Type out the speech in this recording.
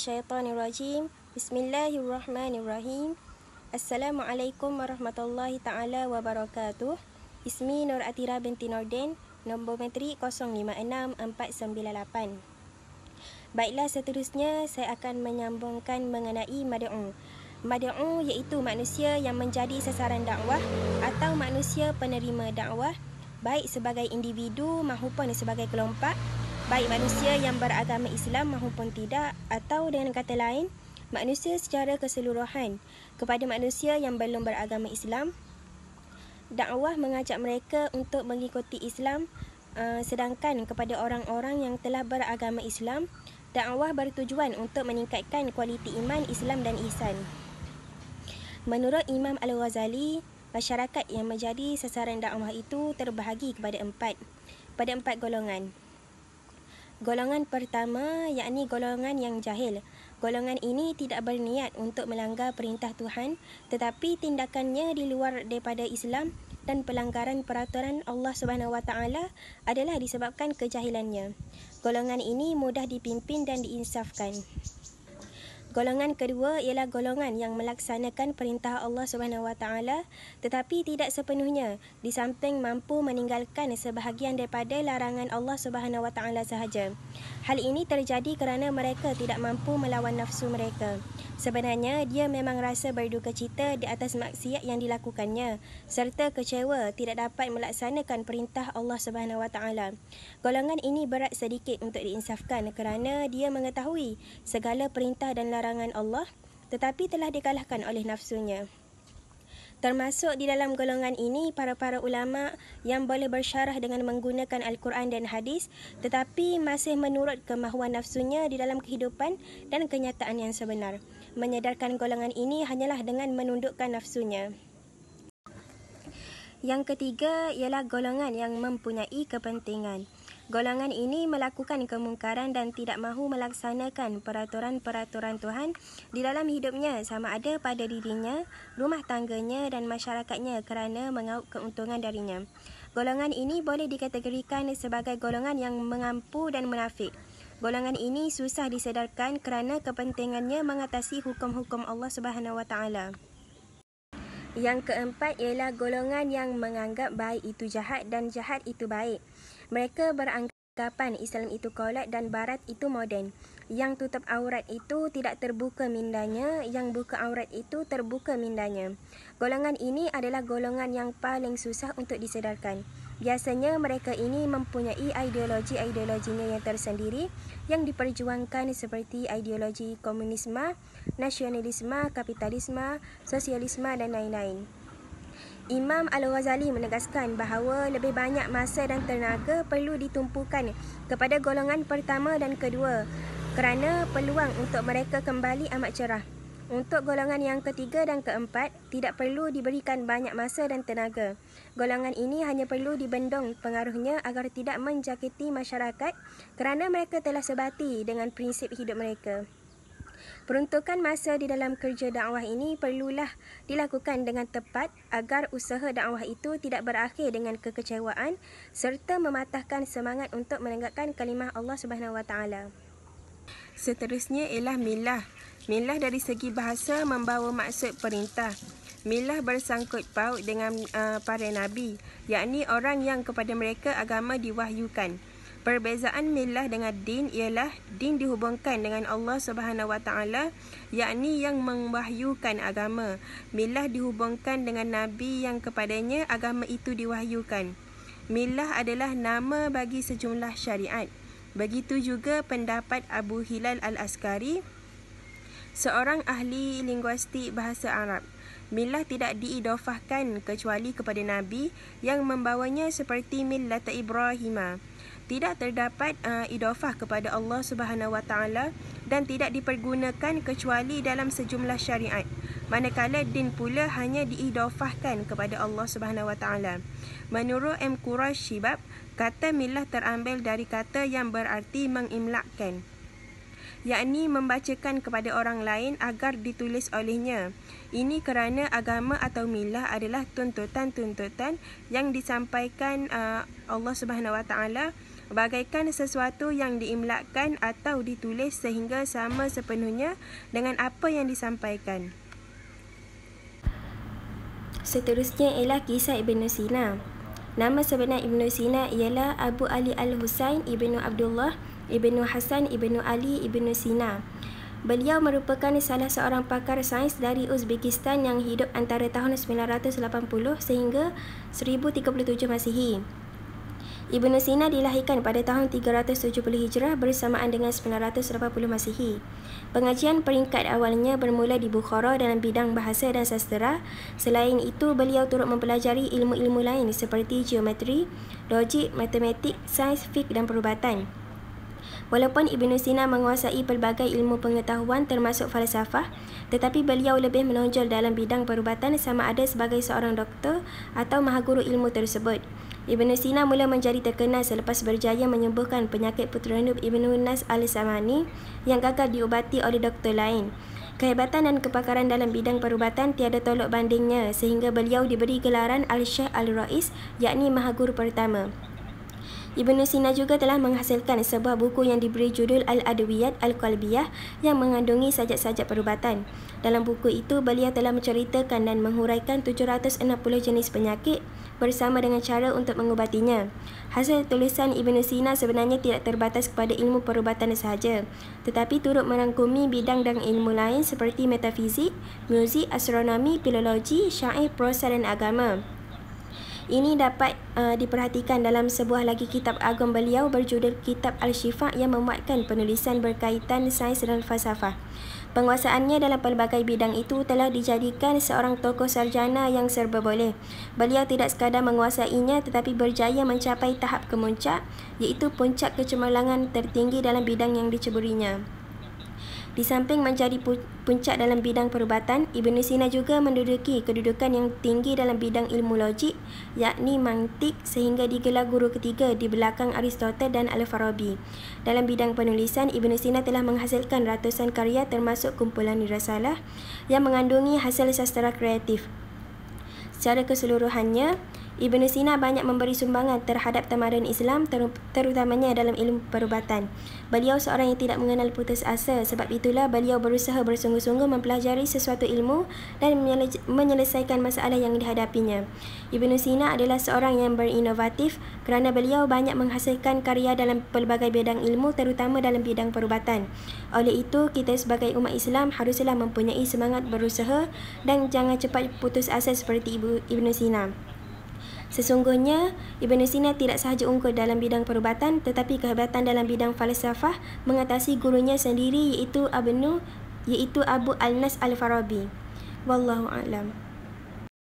minasyaitonirrajim. Bismillahirrahmanirrahim. Assalamualaikum warahmatullahi ta'ala wabarakatuh. Ismi Nur Atira binti Nordin, nombor metrik 056498. Baiklah, seterusnya saya akan menyambungkan mengenai mad'u. Mad'u iaitu manusia yang menjadi sasaran dakwah atau manusia penerima dakwah, baik sebagai individu maupun sebagai kelompok, baik manusia yang beragama Islam maupun tidak, atau dengan kata lain, manusia secara keseluruhan. Kepada manusia yang belum beragama Islam, dakwah mengajak mereka untuk mengikuti Islam, sedangkan kepada orang-orang yang telah beragama Islam, dakwah bertujuan untuk meningkatkan kualiti iman, Islam dan ihsan. Menurut Imam Al-Ghazali, masyarakat yang menjadi sasaran dakwah itu terbahagi kepada empat golongan. Golongan pertama, yakni golongan yang jahil. Golongan ini tidak berniat untuk melanggar perintah Tuhan, tetapi tindakannya di luar daripada Islam dan pelanggaran peraturan Allah SWT adalah disebabkan kejahilannya. Golongan ini mudah dipimpin dan diinsafkan. Golongan kedua ialah golongan yang melaksanakan perintah Allah SWT tetapi tidak sepenuhnya, di samping mampu meninggalkan sebahagian daripada larangan Allah SWT sahaja. Hal ini terjadi kerana mereka tidak mampu melawan nafsu mereka. Sebenarnya dia memang rasa berduka cita di atas maksiat yang dilakukannya serta kecewa tidak dapat melaksanakan perintah Allah SWT. Golongan ini berat sedikit untuk diinsafkan kerana dia mengetahui segala perintah dan larangan Allah tetapi telah dikalahkan oleh nafsunya. Termasuk di dalam golongan ini para ulama yang boleh bersyarah dengan menggunakan Al-Quran dan hadis tetapi masih menurut kemahuan nafsunya di dalam kehidupan dan kenyataan yang sebenar. Menyadarkan golongan ini hanyalah dengan menundukkan nafsunya. Yang ketiga ialah golongan yang mempunyai kepentingan. Golongan ini melakukan kemungkaran dan tidak mahu melaksanakan peraturan-peraturan Tuhan di dalam hidupnya sama ada pada dirinya, rumah tangganya dan masyarakatnya kerana mengaut keuntungan darinya. Golongan ini boleh dikategorikan sebagai golongan yang mengampu dan munafik. Golongan ini susah disedarkan kerana kepentingannya mengatasi hukum-hukum Allah SWT. Yang keempat ialah golongan yang menganggap baik itu jahat dan jahat itu baik. Mereka beranggapan Islam itu kolot dan Barat itu moden. Yang tutup aurat itu tidak terbuka mindanya, yang buka aurat itu terbuka mindanya. Golongan ini adalah golongan yang paling susah untuk disedarkan. Biasanya mereka ini mempunyai ideologinya yang tersendiri yang diperjuangkan seperti ideologi komunisme, nasionalisme, kapitalisme, sosialisme dan lain-lain. Imam Al-Ghazali menegaskan bahawa lebih banyak masa dan tenaga perlu ditumpukan kepada golongan pertama dan kedua kerana peluang untuk mereka kembali amat cerah. Untuk golongan yang ketiga dan keempat, tidak perlu diberikan banyak masa dan tenaga. Golongan ini hanya perlu dibendung pengaruhnya agar tidak menjangkiti masyarakat kerana mereka telah sebati dengan prinsip hidup mereka. Peruntukan masa di dalam kerja dakwah ini perlulah dilakukan dengan tepat agar usaha dakwah itu tidak berakhir dengan kekecewaan serta mematahkan semangat untuk menegakkan kalimah Allah SWT. Seterusnya ialah milah. Milah dari segi bahasa membawa maksud perintah. Milah bersangkut paut dengan para nabi, yakni orang yang kepada mereka agama diwahyukan. Perbezaan milah dengan din ialah din dihubungkan dengan Allah SWT, yakni yang mewahyukan agama. Milah dihubungkan dengan Nabi yang kepadanya agama itu diwahyukan. Milah adalah nama bagi sejumlah syariat. Begitu juga pendapat Abu Hilal Al-Askari, seorang ahli linguistik bahasa Arab. Milah tidak diidofahkan kecuali kepada Nabi yang membawanya seperti millat Ibrahim. Tidak terdapat idofah kepada Allah SWT dan tidak dipergunakan kecuali dalam sejumlah syariat. Manakala din pula hanya diidofahkan kepada Allah SWT. Menurut M. Quraish Shibab, kata milah terambil dari kata yang berarti mengimlakkan, yakni membacakan kepada orang lain agar ditulis olehnya. Ini kerana agama atau milah adalah tuntutan-tuntutan yang disampaikan Allah SWT bagaikan sesuatu yang diimlakkan atau ditulis sehingga sama sepenuhnya dengan apa yang disampaikan. Seterusnya ialah kisah Ibn Sina. Nama sebenar Ibn Sina ialah Abu Ali Al-Husain Ibn Abdullah Ibn Hasan Ibn Ali Ibn Sina. Beliau merupakan salah seorang pakar sains dari Uzbekistan yang hidup antara tahun 980 sehingga 1037 Masihi. Ibn Sina dilahirkan pada tahun 370 Hijrah bersamaan dengan 980 Masihi. Pengajian peringkat awalnya bermula di Bukhara dalam bidang bahasa dan sastera. Selain itu, beliau turut mempelajari ilmu-ilmu lain seperti geometri, logik, matematik, sains, fiqh dan perubatan. Walaupun Ibn Sina menguasai pelbagai ilmu pengetahuan termasuk falsafah, tetapi beliau lebih menonjol dalam bidang perubatan sama ada sebagai seorang doktor atau mahaguru ilmu tersebut. Ibn Sina mula menjadi terkenal selepas berjaya menyembuhkan penyakit Putranub Ibn Nas Al-Samani yang gagal diubati oleh doktor lain. Kehebatan dan kepakaran dalam bidang perubatan tiada tolok bandingnya sehingga beliau diberi gelaran Al-Syekh Al-Rais, yakni mahaguru pertama. Ibn Sina juga telah menghasilkan sebuah buku yang diberi judul Al-Adwiyat Al-Qalbiyah yang mengandungi sajak-sajak perubatan. Dalam buku itu, beliau telah menceritakan dan menghuraikan 760 jenis penyakit bersama dengan cara untuk mengubatinya. Hasil tulisan Ibn Sina sebenarnya tidak terbatas kepada ilmu perubatan sahaja, tetapi turut merangkumi bidang dan ilmu lain seperti metafizik, muzik, astronomi, filologi, syair, prosa dan agama. Ini dapat diperhatikan dalam sebuah lagi kitab agung beliau berjudul Kitab Al-Shifa yang memuatkan penulisan berkaitan sains dan falsafah. Penguasaannya dalam pelbagai bidang itu telah dijadikan seorang tokoh sarjana yang serba boleh. Beliau tidak sekadar menguasainya tetapi berjaya mencapai tahap kemuncak, iaitu puncak kecemerlangan tertinggi dalam bidang yang diceburinya. Di samping menjadi puncak dalam bidang perubatan, Ibn Sina juga menduduki kedudukan yang tinggi dalam bidang ilmu logik, yakni mantik, sehingga digelar guru ketiga di belakang Aristotle dan Al-Farabi. Dalam bidang penulisan, Ibn Sina telah menghasilkan ratusan karya termasuk kumpulan risalah yang mengandungi hasil sastera kreatif. Secara keseluruhannya, Ibn Sina banyak memberi sumbangan terhadap tamadun Islam terutamanya dalam ilmu perubatan. Beliau seorang yang tidak mengenal putus asa, sebab itulah beliau berusaha bersungguh-sungguh mempelajari sesuatu ilmu dan menyelesaikan masalah yang dihadapinya. Ibn Sina adalah seorang yang berinovatif kerana beliau banyak menghasilkan karya dalam pelbagai bidang ilmu terutama dalam bidang perubatan. Oleh itu, kita sebagai umat Islam haruslah mempunyai semangat berusaha dan jangan cepat putus asa seperti Ibn Sina. Sesungguhnya, Ibn Sina tidak sahaja unggul dalam bidang perubatan tetapi kehebatan dalam bidang falsafah mengatasi gurunya sendiri iaitu Abu Al-Nas Al-Farabi. Wallahu a'lam.